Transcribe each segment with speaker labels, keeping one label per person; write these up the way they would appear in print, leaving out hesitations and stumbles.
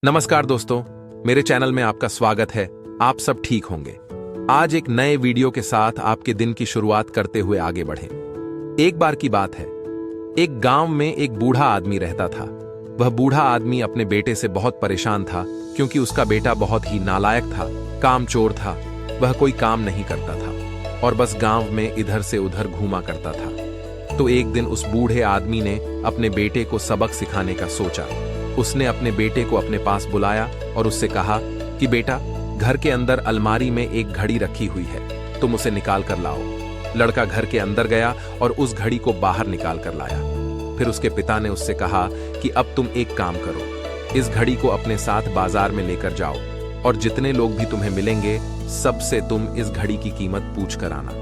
Speaker 1: नमस्कार दोस्तों, मेरे चैनल में आपका स्वागत है। आप सब ठीक होंगे। आज एक नए वीडियो के साथ आपके दिन की शुरुआत करते हुए आगे बढ़ें। एक बार की बात है, एक गांव में एक बूढ़ा आदमी रहता था। वह बूढ़ा आदमी अपने बेटे से बहुत परेशान था क्योंकि उसका बेटा बहुत ही नालायक था, कामचोर था। वह कोई काम नहीं करता था और बस गांव में इधर से उधर घूमा करता था। तो एक दिन उस बूढ़े आदमी ने अपने बेटे को सबक सिखाने का सोचा। उसने अपने बेटे को अपने पास बुलाया और उससे कहा कि बेटा, घर के अंदर अलमारी में एक घड़ी रखी हुई है, तुम उसे निकाल कर लाओ। लड़का घर के अंदर गया और उस घड़ी को बाहर निकाल कर लाया। फिर उसके पिता ने उससे कहा कि अब तुम एक काम करो, इस घड़ी को अपने साथ बाजार में लेकर जाओ और जितने लोग भी तुम्हें मिलेंगे सबसे तुम इस घड़ी की कीमत पूछ कर आना।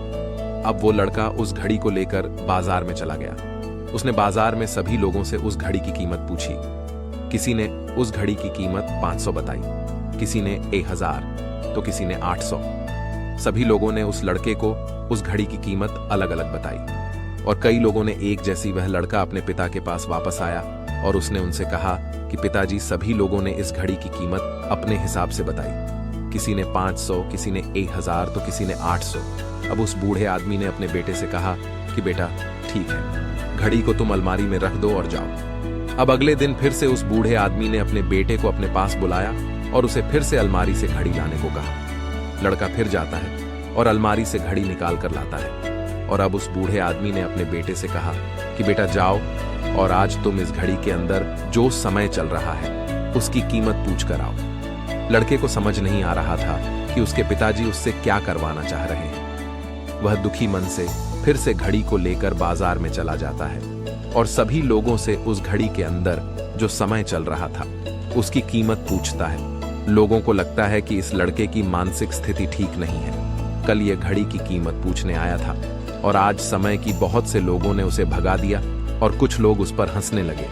Speaker 1: अब वो लड़का उस घड़ी को लेकर बाजार में चला गया। उसने बाजार में सभी लोगों से उस घड़ी की कीमत पूछी। किसी ने उस घड़ी की कीमत 500 बताई, किसी ने 1000, तो किसी ने 800। सभी लोगों ने उस लड़के को उस घड़ी की कीमत अलग अलग बताई और कई लोगों ने एक जैसी। वह लड़का अपने पिता के पास वापस आया और उसने उनसे कहा कि पिताजी, सभी लोगों ने इस घड़ी की कीमत अपने हिसाब से बताई। किसी ने 500, किसी ने 1000, तो किसी ने 800। अब उस बूढ़े आदमी ने अपने बेटे से कहा कि बेटा ठीक है, घड़ी को तुम अलमारी में रख दो और जाओ। अब अगले दिन फिर से उस बूढ़े आदमी ने अपने बेटे को अपने पास बुलाया और उसे फिर से अलमारी से घड़ी लाने को कहा। लड़का फिर जाता है और अलमारी से घड़ी निकाल कर लाता है और अब उस बूढ़े आदमी ने अपने बेटे से कहा कि बेटा जाओ और आज तुम इस घड़ी के अंदर जो समय चल रहा है उसकी कीमत पूछ कर आओ। लड़के को समझ नहीं आ रहा था कि उसके पिताजी उससे क्या करवाना चाह रहे हैं। वह दुखी मन से फिर से घड़ी को लेकर बाजार में चला जाता है और सभी लोगों से उस घड़ी के अंदर जो समय चल रहा था उसकी कीमत पूछता है। लोगों को लगता है कि इस लड़के की मानसिक स्थिति ठीक नहीं है। कल ये घड़ी की कीमत पूछने आया था और आज समय की बहुत से लोगों ने उसे भगा दिया और कुछ लोग उस पर हंसने लगे।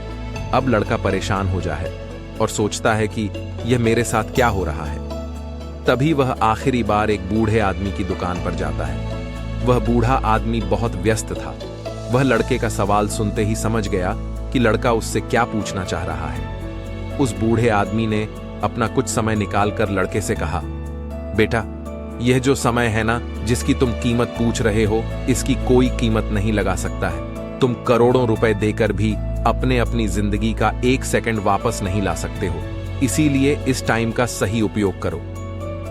Speaker 1: अब लड़का परेशान हो जाए और सोचता है कि यह मेरे साथ क्या हो रहा है। तभी वह आखिरी बार एक बूढ़े आदमी की दुकान पर जाता है। वह बूढ़ा आदमी बहुत व्यस्त था। वह लड़के का सवाल सुनते ही समझ गया कि लड़का उससे क्या पूछना चाह रहा है। उस बूढ़े आदमी ने अपना कुछ समय निकालकर लड़के से कहा, बेटा, यह जो समय है ना जिसकी तुम कीमत पूछ रहे हो, इसकी कोई कीमत नहीं लगा सकता है। तुम करोड़ों रुपए देकर भी अपनी जिंदगी का 1 सेकंड वापस नहीं ला सकते हो। इसीलिए इस टाइम का सही उपयोग करो।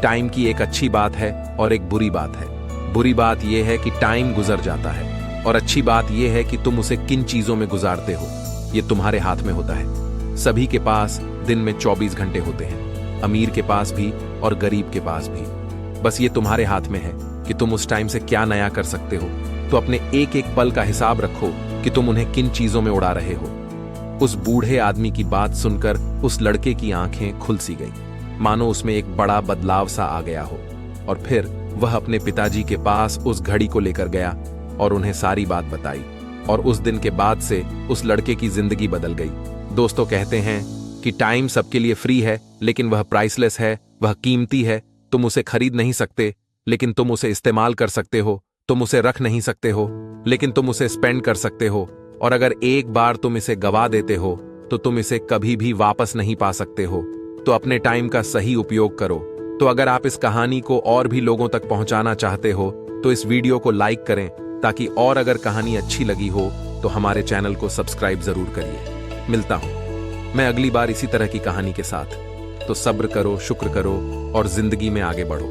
Speaker 1: टाइम की एक अच्छी बात है और एक बुरी बात है। बुरी बात यह है कि टाइम गुजर जाता है और अच्छी बात यह है कि तुम उसे किन चीजों में गुजारते हो, यह तुम्हारे हाथ में होता है। सभी के पास दिन में 24 घंटे होते हैं, अमीर के पास भी और गरीब के पास भी। बस ये तुम्हारे हाथ में है कि तुम उस टाइम से क्या नया कर सकते हो। तो अपने एक एक पल का हिसाब रखो कि तुम उन्हें किन चीजों में उड़ा रहे हो। उस बूढ़े आदमी की बात सुनकर उस लड़के की आंखें खुल सी गई, मानो उसमें एक बड़ा बदलाव सा आ गया हो। और फिर वह अपने पिताजी के पास उस घड़ी को लेकर गया और उन्हें सारी बात बताई और उस दिन के बाद से उस लड़के की जिंदगी बदल गई। दोस्तों, कहते हैं कि टाइम सबके लिए फ्री है, लेकिन वह प्राइसलेस है, वह कीमती है। तुम उसे खरीद नहीं सकते, लेकिन तुम उसे इस्तेमाल कर सकते हो। तुम उसे रख नहीं सकते हो, लेकिन तुम उसे स्पेंड कर सकते हो। और अगर एक बार तुम इसे गवा देते हो तो तुम इसे कभी भी वापस नहीं पा सकते हो। तो अपने टाइम का सही उपयोग करो। तो अगर आप इस कहानी को और भी लोगों तक पहुंचाना चाहते हो तो इस वीडियो को लाइक करें, ताकि और अगर कहानी अच्छी लगी हो तो हमारे चैनल को सब्सक्राइब जरूर करिए। मिलता हूं मैं अगली बार इसी तरह की कहानी के साथ। तो सब्र करो, शुक्र करो और जिंदगी में आगे बढ़ो।